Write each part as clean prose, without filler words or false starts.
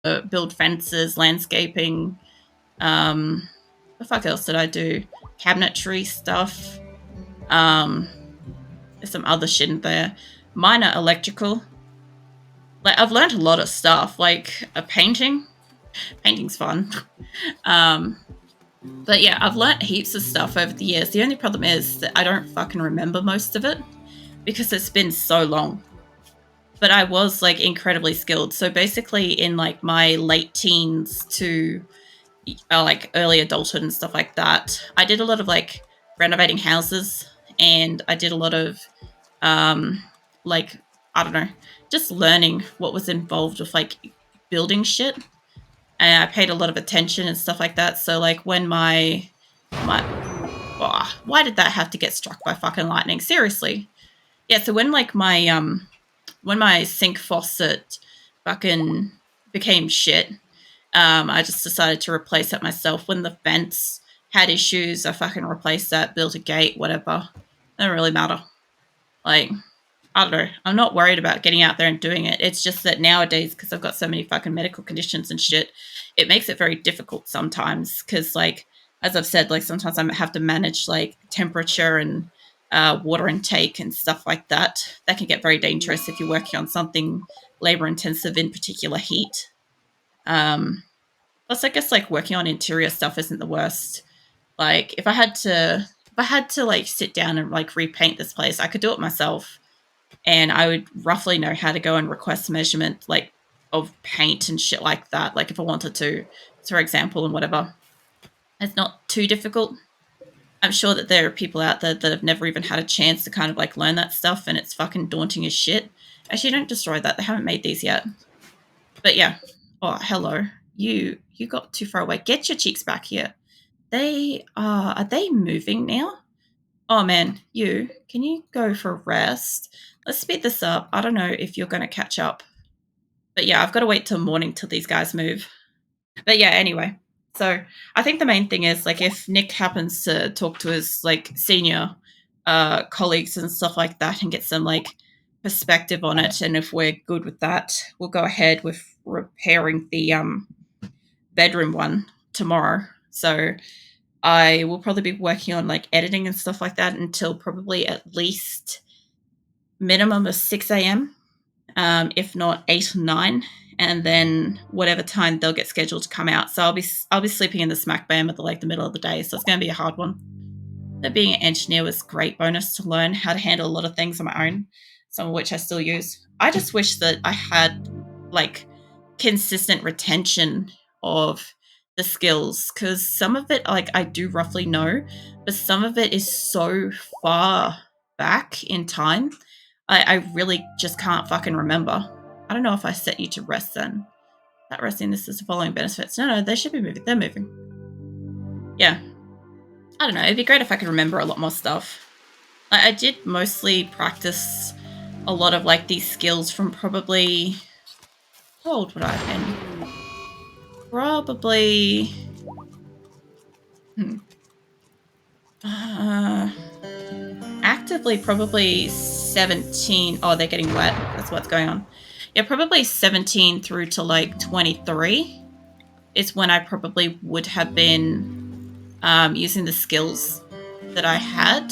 build fences, landscaping. What the fuck else did I do? Cabinetry stuff. There's some other shit in there. Minor electrical. Like, I've learned a lot of stuff, like painting. Painting's fun. But yeah, I've learnt heaps of stuff over the years. The only problem is that I don't fucking remember most of it because it's been so long. But I was like incredibly skilled. So basically, in like my late teens to like early adulthood and stuff like that, I did a lot of like renovating houses, and I did a lot of like, I don't know, just learning what was involved with like building shit. And I paid a lot of attention and stuff like that. So like when my oh, why did that have to get struck by fucking lightning? Seriously. Yeah, so when my sink faucet fucking became shit, I just decided to replace it myself. When the fence had issues, I fucking replaced that, built a gate, whatever. It doesn't really matter. Like, I don't know. I'm not worried about getting out there and doing it. It's just that nowadays, because I've got so many fucking medical conditions and shit, it makes it very difficult sometimes. Because, like, as I've said, like, sometimes I have to manage, like, temperature and water intake and stuff like that. That can get very dangerous if you're working on something labor intensive, in particular heat. Plus, I guess, like, working on interior stuff isn't the worst. Like, if I had to like sit down and like repaint this place, I could do it myself, and I would roughly know how to go and request measurement like of paint and shit like that. Like if I wanted to, for example, and whatever. It's not too difficult. I'm sure that there are people out there that have never even had a chance to kind of like learn that stuff, and it's fucking daunting as shit. Actually, don't destroy that. They haven't made these yet. But yeah. Oh, hello. You got too far away. Get your cheeks back here. Are they moving now? Oh man, can you go for a rest? Let's speed this up. I don't know if you're going to catch up. But yeah, I've got to wait till morning till these guys move. But yeah, anyway. So I think the main thing is, like, if Nick happens to talk to his, like, senior colleagues and stuff like that and get some, like, perspective on it, and if we're good with that, we'll go ahead with repairing the bedroom one tomorrow. So I will probably be working on like editing and stuff like that until probably at least minimum of 6 a.m., if not 8 or 9, and then whatever time they'll get scheduled to come out. So I'll be sleeping in the smack bam at the middle of the day. So it's going to be a hard one. But being an engineer was a great bonus to learn how to handle a lot of things on my own, some of which I still use. I just wish that I had like consistent retention of the skills, because some of it, like, I do roughly know, but some of it is so far back in time, I really just can't fucking remember. I don't know if I set you to rest then. That resting, this is the following benefits. No, they should be moving. They're moving. Yeah. I don't know. It'd be great if I could remember a lot more stuff. I did mostly practice a lot of like these skills from probably, how old would I have been? Probably actively probably 17. Oh, they're getting wet. That's what's going on. Yeah, probably 17 through to like 23 is when I probably would have been using the skills that I had.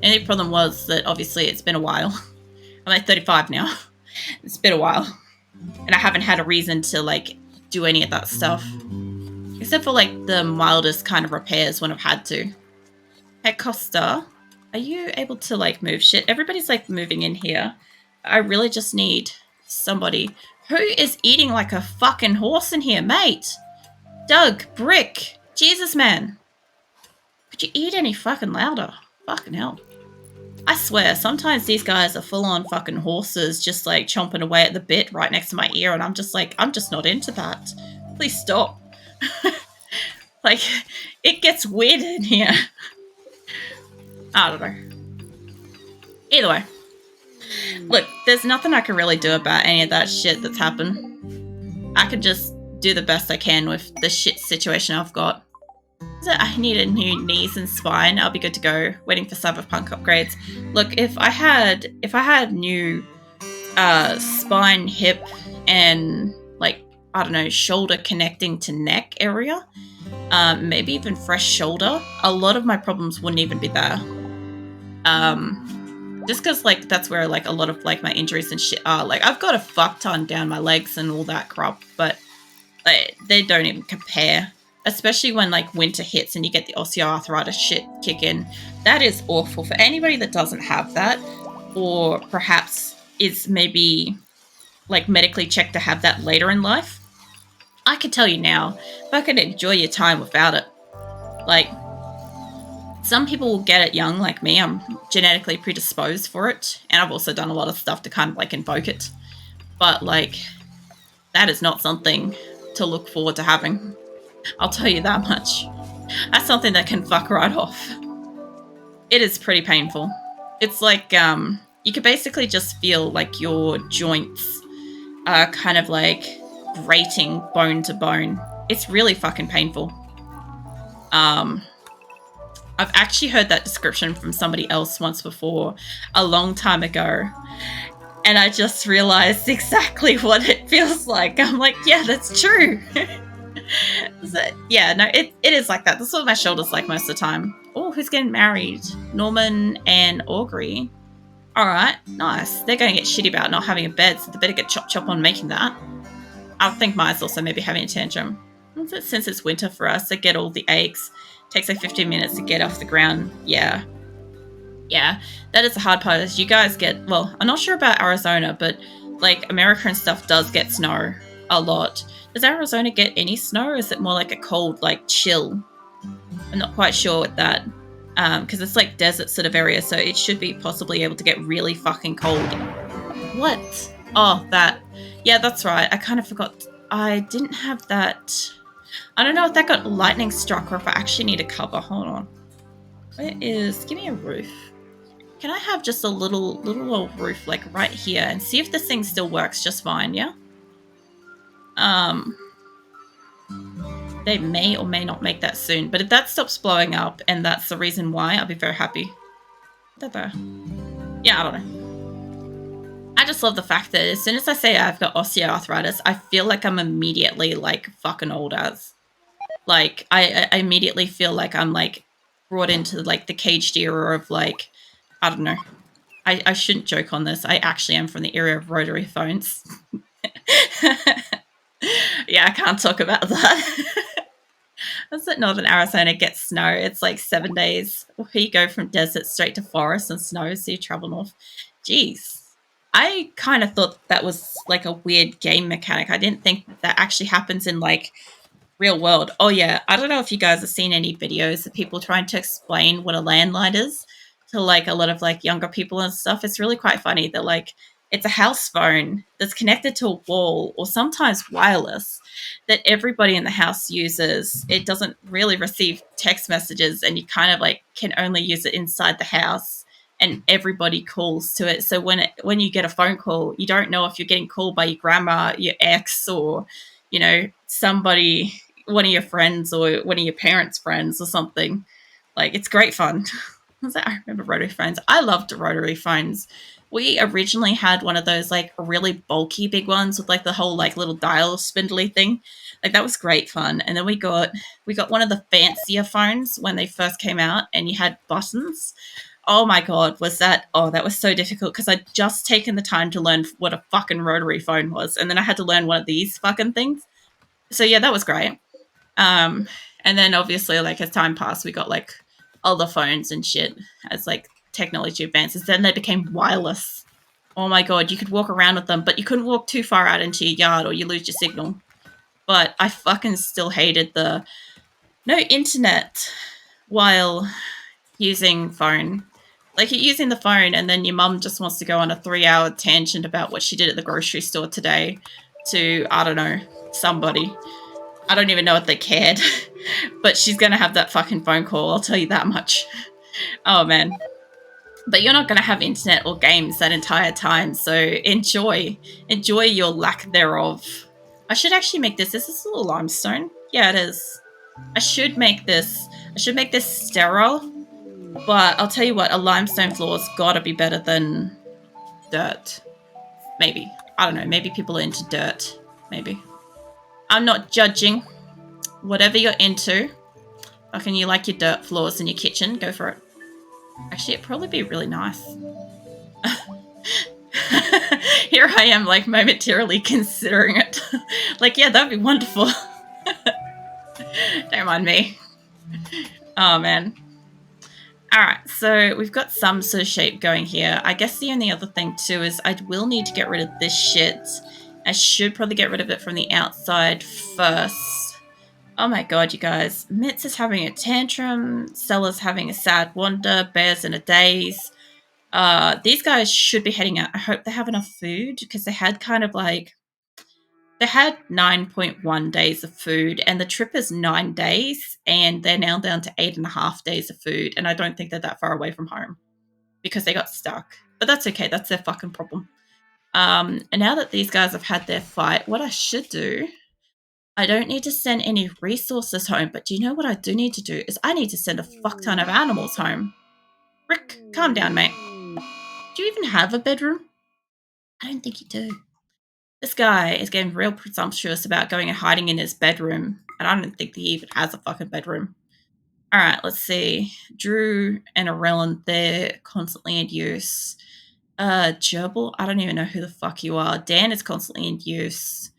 And the problem was that obviously it's been a while. I'm like 35 now. It's been a while. And I haven't had a reason to like do any of that stuff. Except for like the mildest kind of repairs when I've had to. Hey, Costa, are you able to like move shit? Everybody's like moving in here. I really just need somebody. Who is eating like a fucking horse in here, mate? Doug, Brick, Jesus, man. Could you eat any fucking louder? Fucking hell. I swear, sometimes these guys are full-on fucking horses just like chomping away at the bit right next to my ear, and I'm just like, I'm just not into that. Please stop. Like, it gets weird in here. I don't know. Either way. Look, there's nothing I can really do about any of that shit that's happened. I can just do the best I can with the shit situation I've got. So I need a new knees and spine. I'll be good to go. Waiting for Cyberpunk upgrades. Look, if I had new spine, hip, and like I don't know, shoulder connecting to neck area, maybe even fresh shoulder, a lot of my problems wouldn't even be there. Just because, like, that's where, like, a lot of, like, my injuries and shit are. Like, I've got a fuck ton down my legs and all that crap, but they don't even compare. Especially when, like, winter hits and you get the osteoarthritis shit kick in. That is awful. For anybody that doesn't have that, or perhaps is maybe, like, medically checked to have that later in life, I can tell you now, fucking enjoy your time without it. Like, some people will get it young, like me. I'm genetically predisposed for it, and I've also done a lot of stuff to kind of, like, invoke it. But, like, that is not something to look forward to having. I'll tell you that much. That's something that can fuck right off. It is pretty painful. It's like, you could basically just feel like your joints are kind of like grating bone to bone. It's really fucking painful. I've actually heard that description from somebody else once before, a long time ago. And I just realized exactly what it feels like. I'm like, yeah, that's true. So, yeah, no, it is like that. That's what my shoulder's like most of the time. Oh, who's getting married? Norman and Aubrey. All right, nice. They're going to get shitty about not having a bed, so they better get chop on making that. I think Maya's also maybe having a tantrum. Since it's winter for us, they get all the aches. Takes like 15 minutes to get off the ground. Yeah. Yeah, that is the hard part is you guys get, well, I'm not sure about Arizona, but like America and stuff does get snow a lot. Does Arizona get any snow, or is it more like a cold, like chill? I'm not quite sure with that. Because it's like desert sort of area, so it should be possibly able to get really fucking cold. What? Oh, that. Yeah, that's right. I kind of forgot. I didn't have that. I don't know if that got lightning struck or if I actually need a cover. Hold on. Where is... Give me a roof. Can I have just a little old roof, like, right here, and see if this thing still works just fine, yeah? They may or may not make that soon, but if that stops blowing up and that's the reason why, I'll be very happy. Yeah, I don't know. I just love the fact that as soon as I say I've got osteoarthritis, I feel like I'm immediately, like, fucking old as. Like, I immediately feel like I'm, like, brought into, like, the caged era of, like, I don't know. I shouldn't joke on this. I actually am from the era of rotary phones. Yeah, I can't talk about that. That's that Northern Arizona gets snow. It's like 7 days. You go from desert straight to forest and snow, so you travel north. Jeez. I kind of thought that was like a weird game mechanic. I didn't think that actually happens in like real world. Oh yeah, I don't know if you guys have seen any videos of people trying to explain what a landline is to like a lot of like younger people and stuff. It's really quite funny that like it's a house phone that's connected to a wall or sometimes wireless that everybody in the house uses. It doesn't really receive text messages and you kind of like can only use it inside the house and everybody calls to it. So when you get a phone call, you don't know if you're getting called by your grandma, your ex, or, you know, somebody, one of your friends or one of your parents' friends or something. Like, it's great fun. I remember rotary phones. I loved rotary phones. We originally had one of those like really bulky big ones with like the whole like little dial spindly thing. Like that was great fun. And then we got one of the fancier phones when they first came out and you had buttons. Oh my God, that was so difficult because I'd just taken the time to learn what a fucking rotary phone was. And then I had to learn one of these fucking things. So yeah, that was great. And then obviously like as time passed, we got like other phones and shit as like technology advances. Then they became wireless. Oh my God, you could walk around with them, but you couldn't walk too far out into your yard or you lose your signal. But I fucking still hated the no internet while using phone. Like you're using the phone and then your mum just wants to go on a 3-hour tangent about what she did at the grocery store today to, I don't know, somebody. I don't even know if they cared, but she's going to have that fucking phone call. I'll tell you that much. Oh, man. But you're not going to have internet or games that entire time, so enjoy your lack thereof. I should actually make this. Is this a little limestone? Yeah, it is. I should make this sterile, but I'll tell you what, a limestone floor's got to be better than dirt. Maybe. I don't know. Maybe people are into dirt. Maybe. I'm not judging. Whatever you're into. Fucking you like your dirt floors in your kitchen, go for it. Actually, it'd probably be really nice. Here I am, like, momentarily considering it. Like, yeah, that'd be wonderful. Don't mind me. Oh, man. Alright, so we've got some sort of shape going here. I guess the only other thing, too, is I will need to get rid of this shit. I should probably get rid of it from the outside first. Oh my god, you guys. Mitz is having a tantrum. Stella's having a sad wander. Bear's in a daze. These guys should be heading out. I hope they have enough food, because they had kind of like... They had 9.1 days of food, and the trip is 9 days, and they're now down to 8.5 days of food, and I don't think they're that far away from home, because they got stuck. But that's okay, that's their fucking problem. And now that these guys have had their fight, what I should do... I don't need to send any resources home, but do you know what I do need to do? Is I need to send a fuck ton of animals home. Rick, calm down, mate. Do you even have a bedroom? I don't think you do. This guy is getting real presumptuous about going and hiding in his bedroom, and I don't think he even has a fucking bedroom. Alright, let's see. Drew and Arellen, they're constantly in use. Gerbil, I don't even know who the fuck you are. Dan is constantly in use.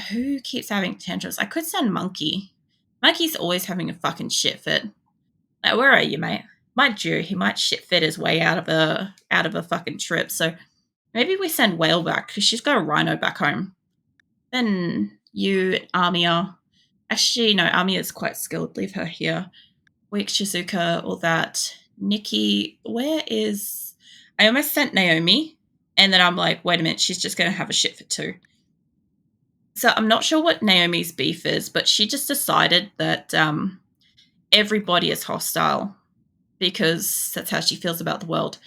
Who keeps having tantrums? I could send Monkey. Monkey's always having a fucking shit fit. Now, where are you, mate? Mind you, he might shit fit his way out of a fucking trip, so maybe we send Whale back, because she's got a rhino back home. Then you, Amia. Actually, no, Amia's quite skilled. Leave her here. Weak Shizuka, all that. Nikki, where is... I almost sent Naomi, and then I'm like, wait a minute, she's just going to have a shit fit too. So I'm not sure what Naomi's beef is, but she just decided that everybody is hostile, because that's how she feels about the world.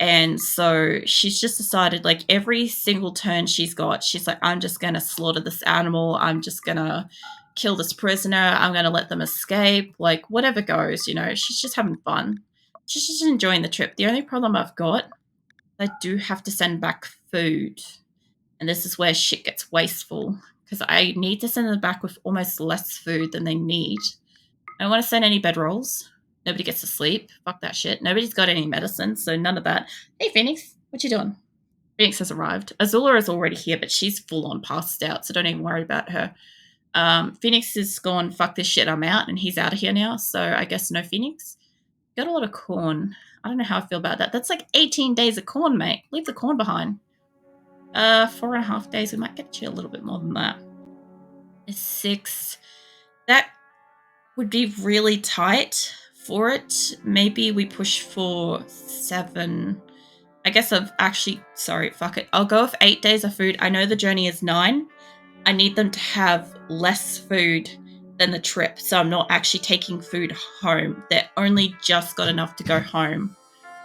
And so she's just decided, like, every single turn she's got, she's like, I'm just going to slaughter this animal. I'm just going to kill this prisoner. I'm going to let them escape. Like, whatever goes, you know. She's just having fun. She's just enjoying the trip. The only problem I've got, I do have to send back food. And this is where shit gets wasteful, because I need to send them back with almost less food than they need. I don't want to send any bedrolls. Nobody gets to sleep. Fuck that shit. Nobody's got any medicine, so none of that. Hey, Phoenix. What you doing? Phoenix has arrived. Azula is already here, but she's full-on passed out, so don't even worry about her. Phoenix is gone, fuck this shit, I'm out, and he's out of here now, so I guess no Phoenix. Got a lot of corn. I don't know how I feel about that. That's like 18 days of corn, mate. Leave the corn behind. 4.5 days. We might get you a little bit more than that. It's 6. That would be really tight for it. Maybe we push for 7. I guess sorry, fuck it. I'll go with 8 days of food. I know the journey is 9. I need them to have less food than the trip, so I'm not actually taking food home. They're only just got enough to go home.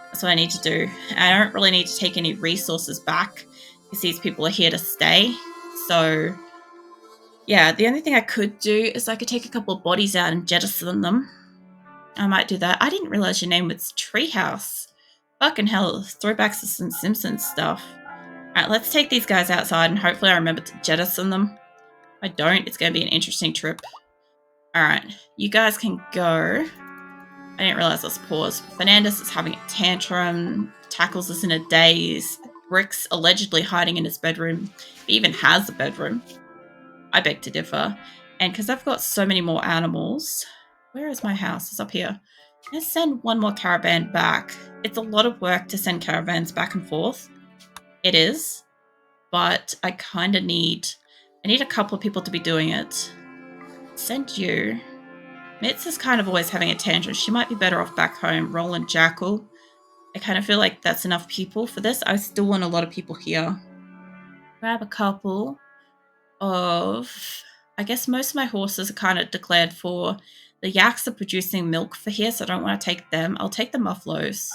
That's what I need to do. I don't really need to take any resources back, because these people are here to stay. So, yeah, the only thing I could do is I could take a couple of bodies out and jettison them. I might do that. I didn't realize your name was Treehouse. Fucking hell, throwbacks to some Simpsons stuff. Alright, let's take these guys outside, and hopefully I remember to jettison them. If I don't, it's going to be an interesting trip. Alright, you guys can go. I didn't realize I was paused. Fernandez is having a tantrum. Tackles is in a daze. Rick's allegedly hiding in his bedroom. He even has a bedroom. I beg to differ. And because I've got so many more animals... Where is my house? It's up here. Let's send one more caravan back. It's a lot of work to send caravans back and forth. It is. But I kind of need... I need a couple of people to be doing it. Send you... Mitz is kind of always having a tantrum. She might be better off back home. Roland Jackal. I kind of feel like that's enough people for this. I still want a lot of people here. Grab a couple of... I guess most of my horses are kind of declared for... The yaks are producing milk for here, so I don't want to take them. I'll take the muffaloes.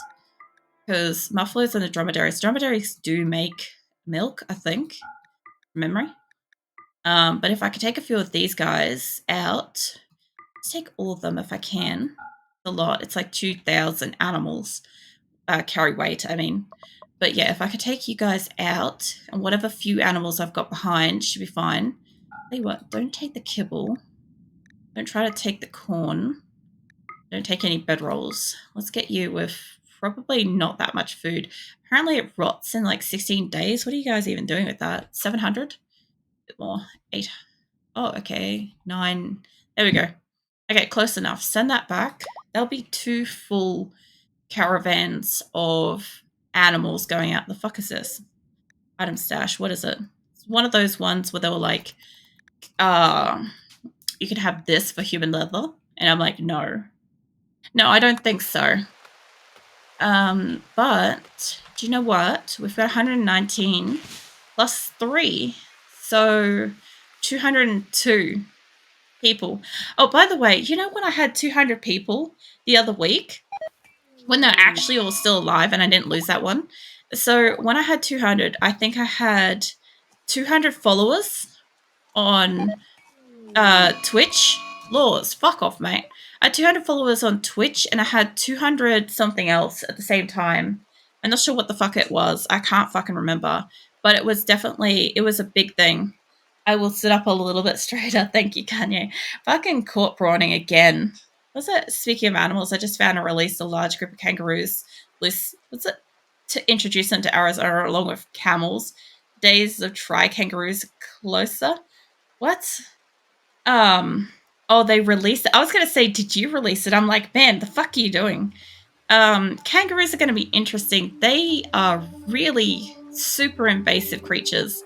Because muffaloes and the dromedaries. Dromedaries do make milk, I think. From memory. But if I could take a few of these guys out... Let's take all of them if I can. A lot. It's like 2,000 animals. Carry weight, I mean. But yeah, if I could take you guys out, and whatever few animals I've got behind should be fine. Tell you what, don't take the kibble. Don't try to take the corn. Don't take any bedrolls. Let's get you with probably not that much food. Apparently it rots in like 16 days. What are you guys even doing with that? 700? A bit more. 8. Oh, okay. 9. There we go. Okay, close enough. Send that back. There'll be 2 full caravans of animals going out. The fuck is this? Item stash. What is it? It's one of those ones where they were like, you could have this for human leather. And I'm like, no. No, I don't think so. But do you know what? We've got 119 plus 3. So 202 people. Oh, by the way, you know when I had 200 people the other week? When they're actually all still alive and I didn't lose that one. So when I had 200, I think I had 200 followers on Twitch. Laws, fuck off, mate. I had 200 followers on Twitch and I had 200 something else at the same time. I'm not sure what the fuck it was. I can't fucking remember. But it was definitely, it was a big thing. I will sit up a little bit straighter. Thank you, Kanye. Fucking caught prawning again. Was it? Speaking of animals, I just found and released a large group of kangaroos. Was it to introduce them to Arizona along with camels? Days of try kangaroos closer. What? Oh, they released it. I was going to say, did you release it? I'm like, man, the fuck are you doing? Kangaroos are going to be interesting. They are really super invasive creatures.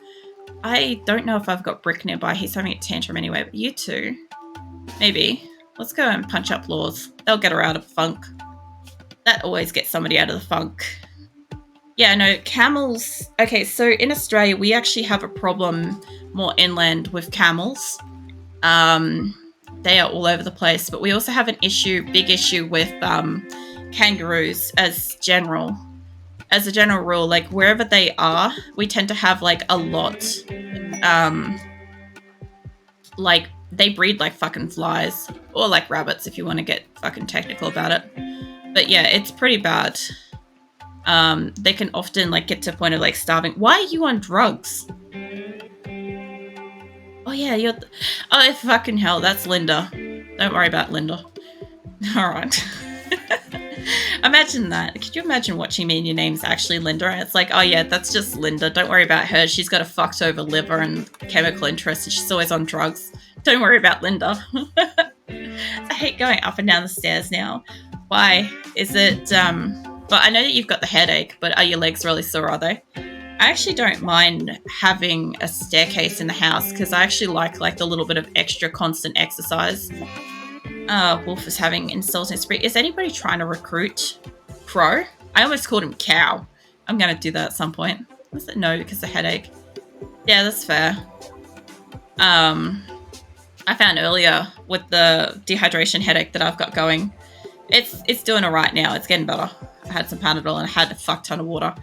I don't know if I've got Brick nearby. He's having a tantrum anyway, but you two, maybe. Let's go and punch up Laws. They'll get her out of funk. That always gets somebody out of the funk. Yeah, no, camels. Okay, so in Australia, we actually have a problem more inland with camels. They are all over the place, but we also have an big issue with kangaroos as a general rule. Like wherever they are, we tend to have like a lot. Like they breed like fucking flies or like rabbits if you want to get fucking technical about it. But yeah, it's pretty bad. They can often like get to a point of like starving. Why are you on drugs? Oh yeah, oh fucking hell, that's Linda. Don't worry about Linda. Alright. Imagine that. Could you imagine watching me and your name's actually Linda? And it's like, oh yeah, that's just Linda. Don't worry about her. She's got a fucked over liver and chemical interest and she's always on drugs. Don't worry about Linda. I hate going up and down the stairs now. Why? Is it, well, I know that you've got the headache, but are your legs really sore, are they? I actually don't mind having a staircase in the house because I actually like the little bit of extra constant exercise. Wolf is having insulting spree. Is anybody trying to recruit Crow? I almost called him Cow. I'm going to do that at some point. Was it no because of headache? Yeah, that's fair. I found earlier with the dehydration headache that I've got going, it's doing all right now. It's getting better. I had some Panadol and I had a fuck ton of water.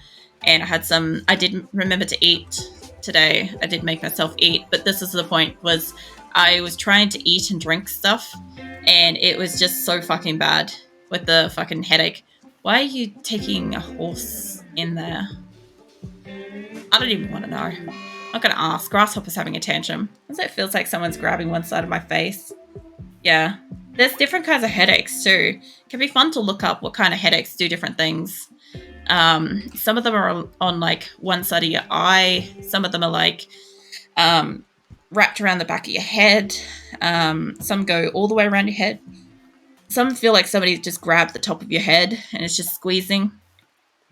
And I didn't remember to eat today. I did make myself eat, but this is the point, was I was trying to eat and drink stuff, and it was just so fucking bad with the fucking headache. Why are you taking a horse in there? I don't even want to know. I'm not going to ask. Grasshopper's having a tantrum. It feels like someone's grabbing one side of my face. Yeah. There's different kinds of headaches too. It can be fun to look up what kind of headaches do different things. Some of them are on like one side of your eye. Some of them are like wrapped around the back of your head. Some go all the way around your head. Some feel like somebody just grabbed the top of your head and it's just squeezing.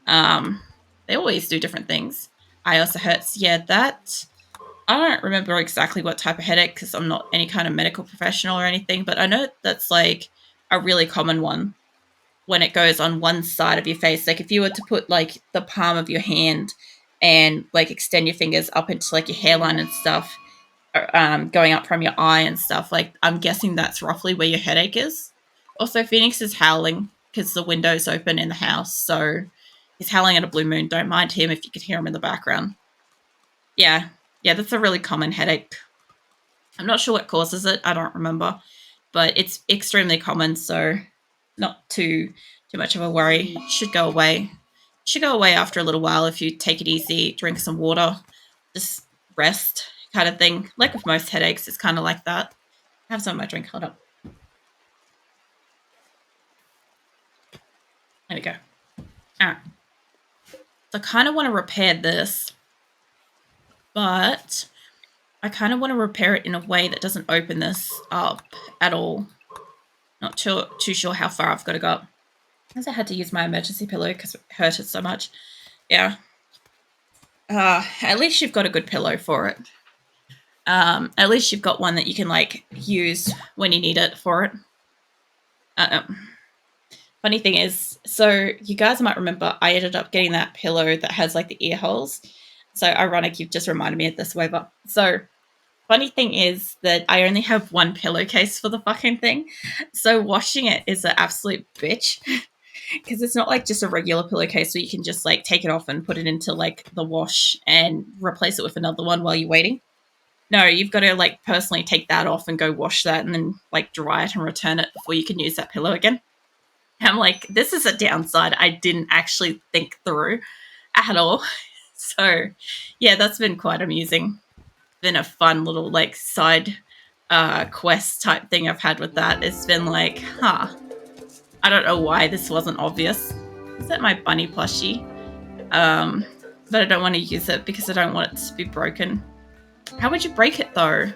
They always do different things. Eye also hurts. Yeah, that... I don't remember exactly what type of headache because I'm not any kind of medical professional or anything, but I know that's like a really common one when it goes on one side of your face. Like if you were to put like the palm of your hand and like extend your fingers up into like your hairline and stuff, going up from your eye and stuff, like I'm guessing that's roughly where your headache is. Also, Phoenix is howling because the window's open in the house, so he's howling at a blue moon. Don't mind him if you could hear him in the background. Yeah, that's a really common headache. I'm not sure what causes it. I don't remember, but it's extremely common, so not too much of a worry. It should go away. It should go away after a little while if you take it easy, drink some water, just rest, kind of thing. Like with most headaches, it's kind of like that. I have some of my drink. Hold up. There we go. All right. So I kind of want to repair this, but I kind of want to repair it in a way that doesn't open this up at all. Not too sure how far I've got to go. Because I had to use my emergency pillow because it hurted so much. Yeah. At least you've got a good pillow for it. At least you've got one that you can like use when you need it for it. Funny thing is, so you guys might remember I ended up getting that pillow that has like the ear holes. So ironic, you've just reminded me of this waiver. So funny thing is that I only have one pillowcase for the fucking thing. So washing it is an absolute bitch. Because it's not like just a regular pillowcase where you can just like take it off and put it into like the wash and replace it with another one while you're waiting. No, you've got to like personally take that off and go wash that and then like dry it and return it before you can use that pillow again. I'm like, this is a downside I didn't actually think through at all. So, yeah, that's been quite amusing. Been a fun little like side quest type thing I've had with that. It's been like, I don't know why this wasn't obvious. Is that my bunny plushie? But I don't want to use it because I don't want it to be broken. How would you break it though?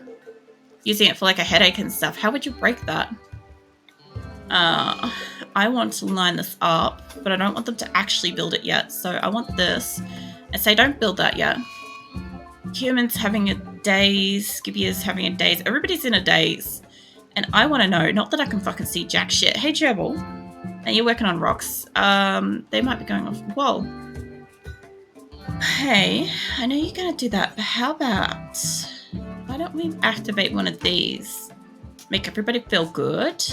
Using it for like a headache and stuff. How would you break that? I want to line this up, but I don't want them to actually build it yet. So I want this and say, don't build that yet. Humans having a daze, Skippy's having a daze. Everybody's in a daze. And I want to know, not that I can fucking see jack shit. Hey, Gerbil. And you're working on rocks. They might be going off. Whoa. Hey, I know you're going to do that, but how about... why don't we activate one of these? Make everybody feel good.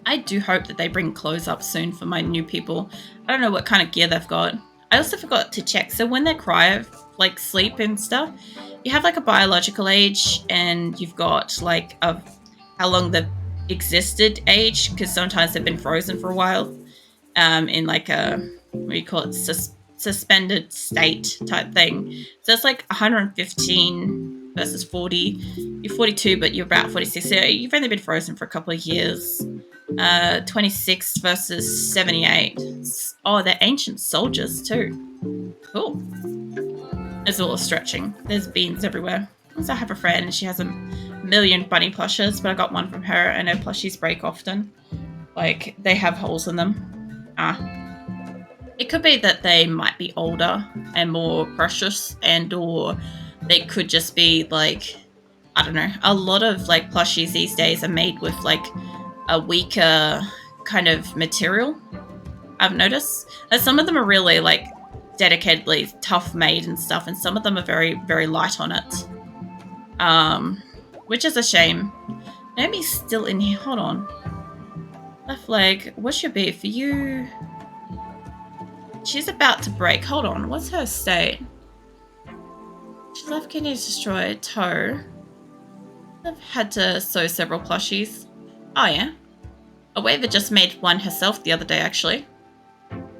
I do hope that they bring clothes up soon for my new people. I don't know what kind of gear they've got. I also forgot to check. So when they cryo, like sleep and stuff, you have like a biological age and you've got like a how long they've existed age, because sometimes they've been frozen for a while in like a, what do you call it, suspended state type thing. So it's like 115 versus 40. You're 42, but you're about 46. So you've only been frozen for a couple of years. 26 versus 78. Oh, they're ancient soldiers too. Cool. There's a little stretching. There's beans everywhere. Also, I have a friend and she has a million bunny plushes, but I got one from her and her plushies break often. Like, they have holes in them. It could be that they might be older and more precious, and or they could just be like, I don't know. A lot of like plushies these days are made with like a weaker kind of material, I've noticed. And some of them are really like dedicatedly tough made and stuff, and some of them are very, very light on it. Which is a shame. Naomi's still in here. Hold on. Left leg. What's your beef? For you? She's about to break. Hold on. What's her state? She's left kidney is destroyed. Toe. I've had to sew several plushies. Oh, yeah. A waiver just made one herself the other day, actually.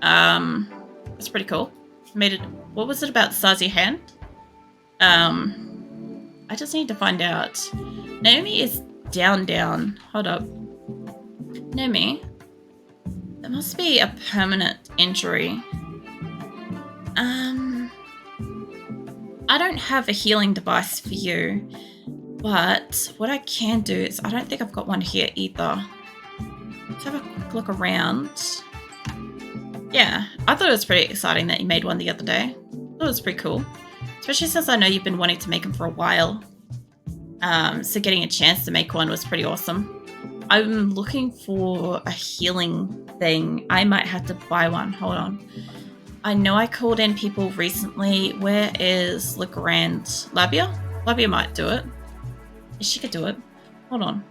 That's pretty cool. Made it... what was it about the size of your hand? I just need to find out. Naomi is down. Hold up. Naomi? There must be a permanent injury. I don't have a healing device for you. But what I can do is, I don't think I've got one here either. Let's have a quick look around. Yeah, I thought it was pretty exciting that you made one the other day. I thought it was pretty cool. Especially since I know you've been wanting to make them for a while. So getting a chance to make one was pretty awesome. I'm looking for a healing thing. I might have to buy one. Hold on. I know I called in people recently. Where is Legrand? Labia? Labia might do it. She could do it. Hold on.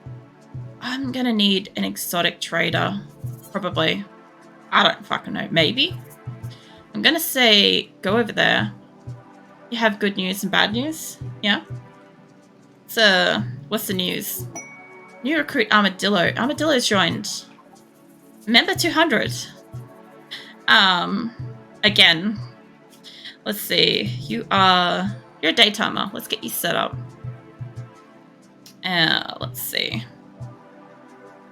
I'm gonna need an exotic trader. Probably. I don't fucking know. Maybe? I'm gonna say go over there. You have good news and bad news? Yeah? So, what's the news? New recruit Armadillo. Armadillo's joined. Member 200. Again, Let's see. You're a daytimer. Let's get you set up. Let's see.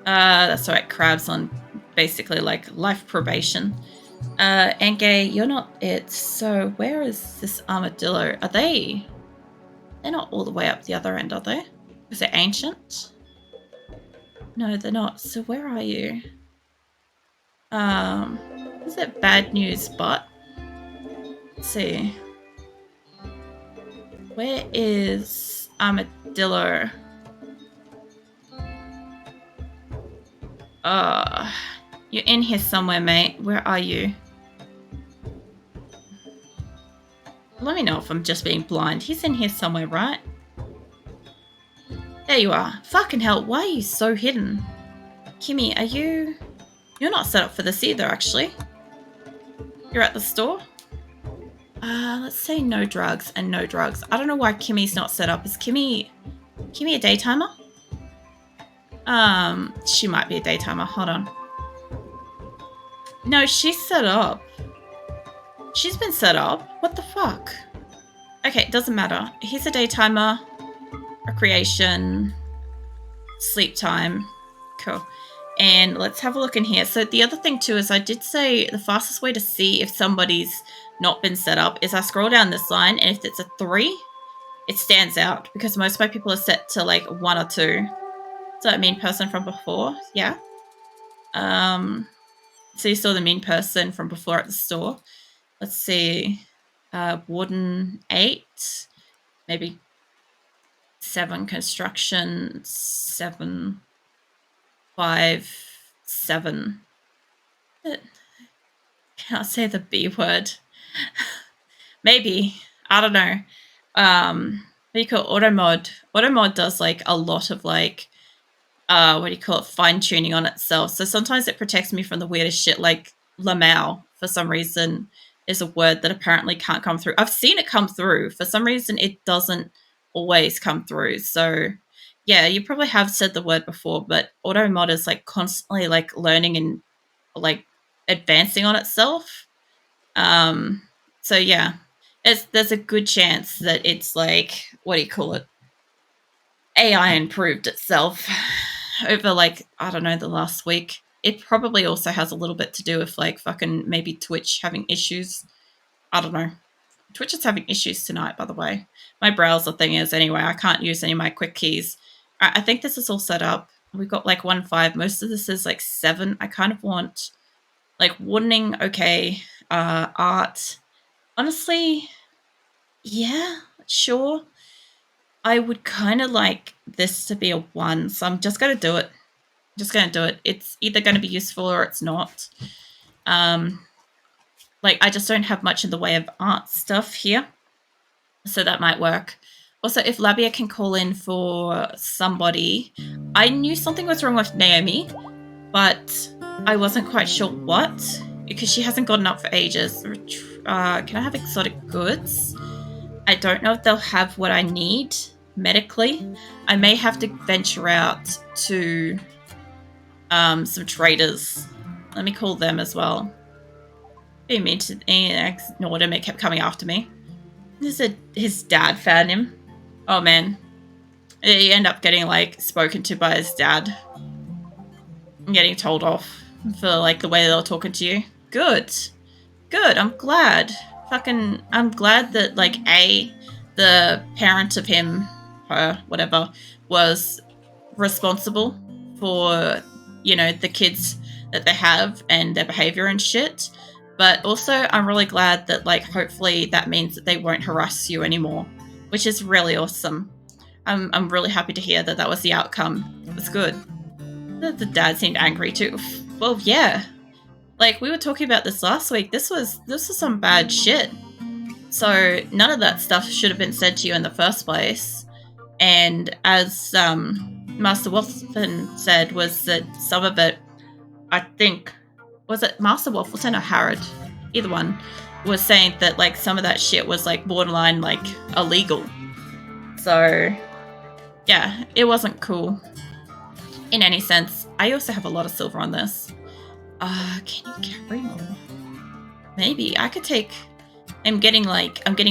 That's right. Crab's on basically like life probation. Engay, you're not it. So where is this armadillo? Are they? They're not all the way up the other end, are they? Is it ancient? No, they're not. So where are you? Is it bad news, but let's see. Where is armadillo? You're in here somewhere, mate. Where are you? Let me know if I'm just being blind. He's in here somewhere, right? There you are. Fucking hell, why are you so hidden? Kimmy, are you... You're not set up for this either, actually. You're at the store? Let's say no drugs and no drugs. I don't know why Kimmy's not set up. Is Kimmy a daytimer? She might be a daytimer. Hold on. No, she's set up. She's been set up. What the fuck? Okay, it doesn't matter. He's a daytimer. Recreation. Sleep time. Cool. And let's have a look in here. So the other thing too is I did say the fastest way to see if somebody's not been set up is I scroll down this line, and if it's a 3, it stands out because most of my people are set to like 1 or 2. So that mean person from before, yeah. So you saw the mean person from before at the store. Let's see. Warden 8, maybe 7 construction, 7, 5, 7. Can't say the B word. Maybe. I don't know. What do you call automod? Automod does like a lot of like what do you call it? Fine tuning on itself. So sometimes it protects me from the weirdest shit, like lamau for some reason is a word that apparently can't come through. I've seen it come through. For some reason it doesn't always come through. So yeah, you probably have said the word before, but automod is like constantly like learning and like advancing on itself. So yeah, there's a good chance that it's like, what do you call it? AI improved itself over like, I don't know, the last week. It probably also has a little bit to do with like fucking maybe Twitch having issues. I don't know. Twitch is having issues tonight, by the way. My browser thing is anyway. I can't use any of my quick keys. I think this is all set up. We've got like 1.5. Most of this is like 7. I kind of want like warning. Okay. Art. Honestly, yeah, sure. I would kind of like this to be a 1, so I'm just going to do it. It's either going to be useful or it's not. Like, I just don't have much in the way of art stuff here, so that might work. Also, if Labia can call in for somebody, I knew something was wrong with Naomi, but I wasn't quite sure what, because she hasn't gotten up for ages. Can I have exotic goods? I don't know if they'll have what I need medically. I may have to venture out to some traders. Let me call them as well. Be mean to ignored him. It kept coming after me. His dad found him. Oh man, he ended up getting like spoken to by his dad. I'm getting told off for like the way they were talking to you. Good. I'm glad. I'm glad that like the parent of him, her, whatever, was responsible for, you know, the kids that they have and their behavior and shit. But also, I'm really glad that, like, hopefully that means that they won't harass you anymore, which is really awesome. I'm really happy to hear that was the outcome. It was good. The dad seemed angry too. Well, yeah. Like, we were talking about this last week. This was some bad shit. So none of that stuff should have been said to you in the first place. And as Master Waffleton said, was that some of it, I think, was it Master Waffleton or Harrod? Either one was saying that like some of that shit was like borderline like illegal. So yeah, it wasn't cool in any sense. I also have a lot of silver on this. Can you carry more? Maybe I could take I'm getting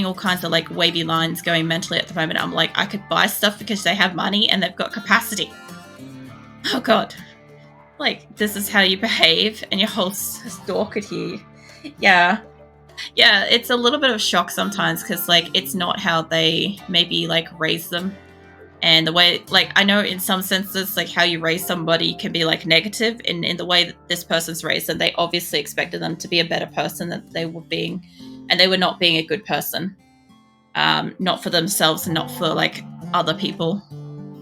all kinds of like wavy lines going mentally at the moment. I'm like, I could buy stuff because they have money and they've got capacity. Oh God. Like, this is how you behave and your whole store could hear you. Yeah. Yeah, it's a little bit of a shock sometimes because, like, it's not how they maybe, like, raise them. And the way, like, I know in some senses, like, how you raise somebody can be, like, negative. In the way that this person's raised them, they obviously expected them to be a better person than they were being. And they were not being a good person. Not for themselves and not for, like, other people.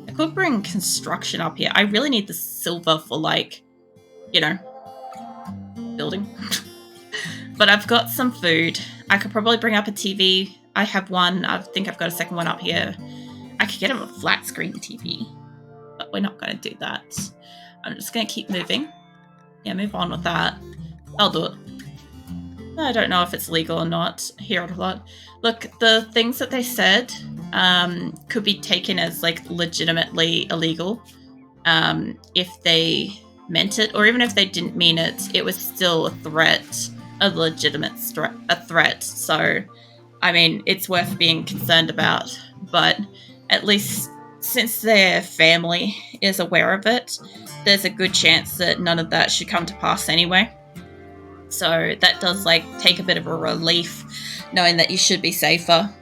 I could bring construction up here. I really need the silver for, like, you know, building. But I've got some food. I could probably bring up a TV. I have one. I think I've got a second one up here. I could get him a flat screen TV, but we're not going to do that. I'm just going to keep moving. Yeah, move on with that. I'll do it. I don't know if it's legal or not. I hear it a lot. Look, the things that they said could be taken as like legitimately illegal if they meant it, or even if they didn't mean it, it was still a threat, a legitimate threat. So, I mean, it's worth being concerned about. But at least since their family is aware of it, there's a good chance that none of that should come to pass anyway. So that does like take a bit of a relief knowing that you should be safer.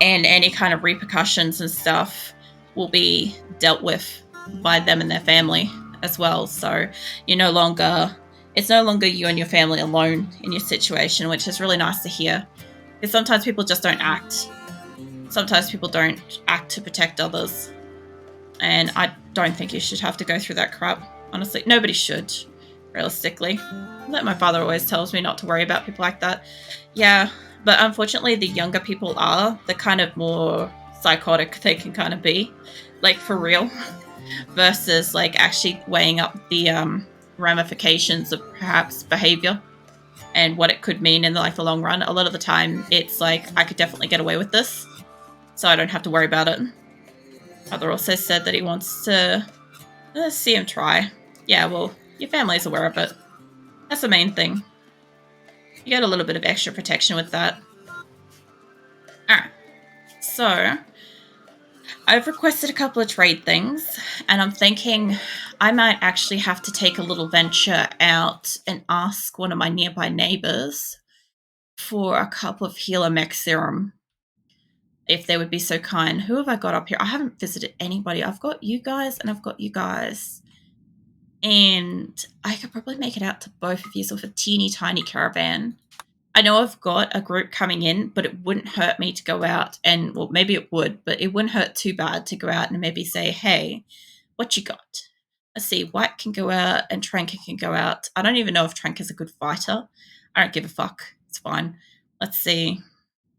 And any kind of repercussions and stuff will be dealt with by them and their family as well. So it's no longer you and your family alone in your situation, which is really nice to hear. Because sometimes people just don't act. Sometimes people don't act to protect others. And I don't think you should have to go through that crap. Honestly, nobody should, realistically. Like my father always tells me not to worry about people like that. Yeah, but unfortunately the younger people are the kind of more psychotic they can kind of be. Like, for real. Versus, like, actually weighing up the ramifications of perhaps behavior and what it could mean in the long run. A lot of the time, it's like, I could definitely get away with this, so I don't have to worry about it. Father also said that he wants to see him try. Yeah, well, your family's aware of it. That's the main thing. You get a little bit of extra protection with that. Alright, so I've requested a couple of trade things, and I'm thinking I might actually have to take a little venture out and ask one of my nearby neighbors for a couple of healer mech serum, if they would be so kind. Who have I got up here? I haven't visited anybody. I've got you guys and I've got you guys. And I could probably make it out to both of you with a teeny tiny caravan. I know I've got a group coming in, but it wouldn't hurt me to go out and, well, maybe it would, but it wouldn't hurt too bad to go out and maybe say, hey, what you got? Let's see, White can go out and Tranker can go out. I don't even know if Tranker's a good fighter. I don't give a fuck. It's fine. Let's see.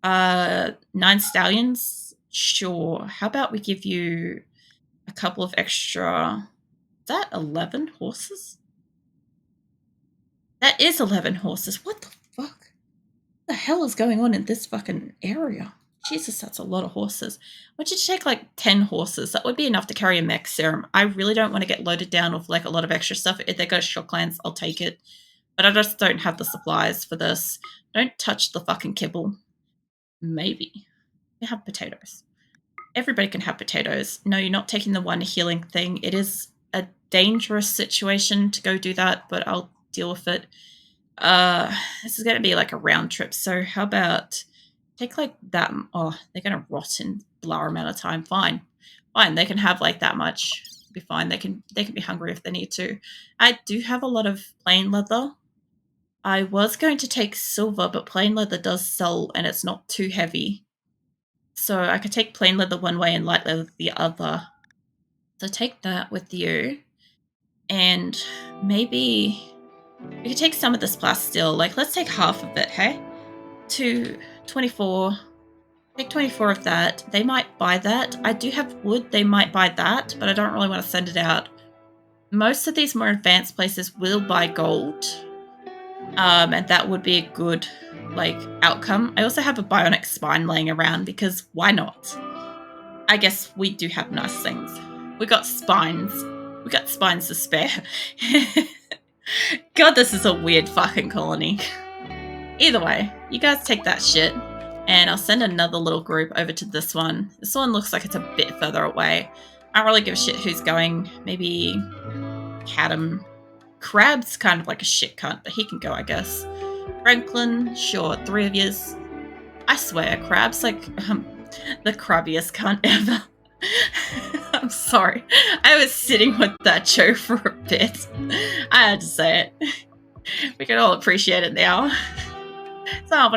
9 stallions? Sure. How about we give you a couple of extra... Is that 11 horses? That is 11 horses. What the fuck? What the hell is going on in this fucking area? Jesus, that's a lot of horses. Why don't you take like 10 horses? That would be enough to carry a mech serum. I really don't want to get loaded down with like a lot of extra stuff. If they go to shock lands, I'll take it. But I just don't have the supplies for this. Don't touch the fucking kibble. Maybe. They have potatoes. Everybody can have potatoes. No, you're not taking the one healing thing. It is a dangerous situation to go do that, but I'll deal with it. This is going to be like a round trip. So how about take like that? Oh, they're going to rot in a lower amount of time. Fine. They can have like that much. Be fine. They can be hungry if they need to. I do have a lot of plain leather. I was going to take silver, but plain leather does sell and it's not too heavy. So I could take plain leather one way and light leather the other. So take that with you. And maybe we could take some of this plasteel. Like, let's take half of it, hey? 24. Take 24 of that. They might buy that. I do have wood. They might buy that, but I don't really want to send it out. Most of these more advanced places will buy gold. And that would be a good, like, outcome. I also have a bionic spine laying around because why not? I guess we do have nice things. We got spines. We got spines to spare. God, this is a weird fucking colony. Either way, you guys take that shit, and I'll send another little group over to this one. This one looks like it's a bit further away. I don't really give a shit who's going. Maybe Cadam. Crab's kind of like a shit cunt, but he can go, I guess. Franklin, sure, 3 of yous. I swear, Crab's like the crabbiest cunt ever. I'm sorry. I was sitting with that joke for a bit. I had to say it. We can all appreciate it now. So,